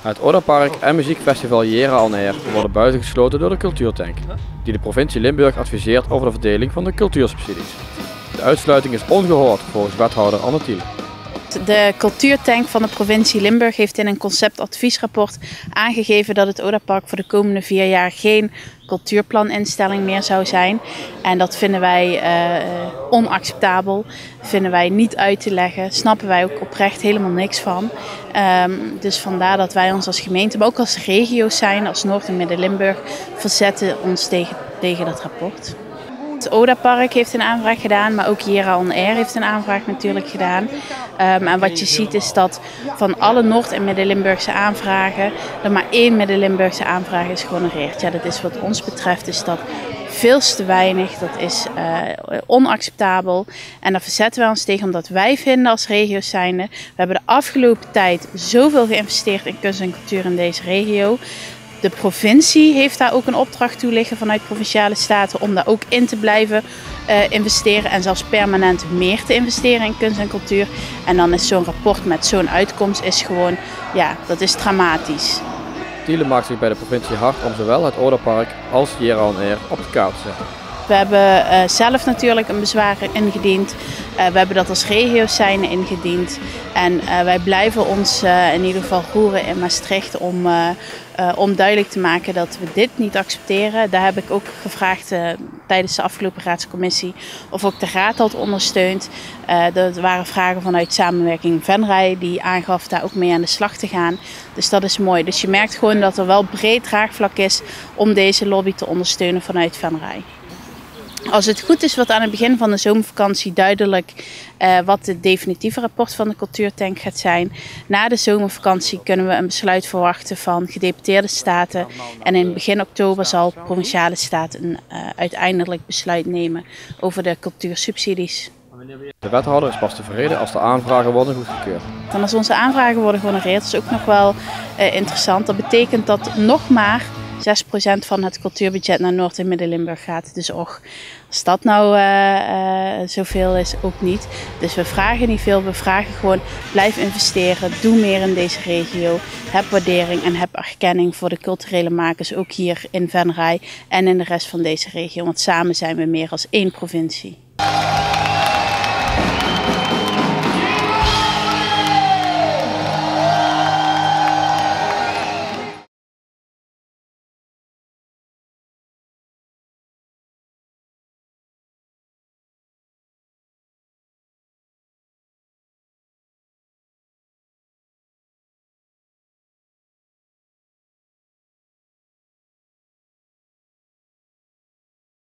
Het Odapark en muziekfestival Jera On Air worden buitengesloten door de Cultuurtank, die de provincie Limburg adviseert over de verdeling van de cultuursubsidies. De uitsluiting is ongehoord volgens wethouder Anne Thiele. De Cultuurtank van de provincie Limburg heeft in een conceptadviesrapport aangegeven dat het Odapark voor de komende 4 jaar geen cultuurplaninstelling meer zou zijn. En dat vinden wij onacceptabel, vinden wij niet uit te leggen, snappen wij ook oprecht helemaal niks van. Dus vandaar dat wij ons als gemeente, maar ook als regio's zijn, als Noord- en Midden-Limburg, verzetten ons tegen dat rapport. Het Odapark heeft een aanvraag gedaan, maar ook Jera On Air heeft een aanvraag natuurlijk gedaan. En wat je ziet is dat van alle Noord- en Midden-Limburgse aanvragen er maar 1 Midden-Limburgse aanvraag is gehonoreerd. Ja, dat is wat ons betreft is dat veel te weinig, dat is onacceptabel. En daar verzetten wij ons tegen omdat wij vinden als regio's zijnde, we hebben de afgelopen tijd zoveel geïnvesteerd in kunst en cultuur in deze regio. De provincie heeft daar ook een opdracht toe liggen vanuit Provinciale Staten om daar ook in te blijven investeren en zelfs permanent meer te investeren in kunst en cultuur. En dan is zo'n rapport met zo'n uitkomst is gewoon, ja, dat is dramatisch. Thiele maakt zich bij de provincie hard om zowel het Odapark als Jera On Air op de kaart te zetten. We hebben zelf natuurlijk een bezwaar ingediend. We hebben dat als regio's zijnde ingediend. En wij blijven ons in ieder geval roeren in Maastricht om duidelijk te maken dat we dit niet accepteren. Daar heb ik ook gevraagd tijdens de afgelopen raadscommissie of ook de raad dat ondersteunt. Er waren vragen vanuit Samenwerking Venray die aangaf daar ook mee aan de slag te gaan. Dus dat is mooi. Dus je merkt gewoon dat er wel breed draagvlak is om deze lobby te ondersteunen vanuit Venray. Als het goed is, wordt aan het begin van de zomervakantie duidelijk wat het definitieve rapport van de Cultuurtank gaat zijn. Na de zomervakantie kunnen we een besluit verwachten van gedeputeerde staten. En in begin oktober zal de Provinciale Staat een uiteindelijk besluit nemen over de cultuursubsidies. De wethouder is pas tevreden als de aanvragen worden goedgekeurd. En als onze aanvragen worden gehonoreerd, is ook nog wel interessant. Dat betekent dat nog maar 6% van het cultuurbudget naar Noord- en Midden-Limburg gaat. Dus als dat nou zoveel is, ook niet. Dus we vragen niet veel, we vragen gewoon blijf investeren, doe meer in deze regio. Heb waardering en heb erkenning voor de culturele makers, ook hier in Venray en in de rest van deze regio. Want samen zijn we meer als 1 provincie.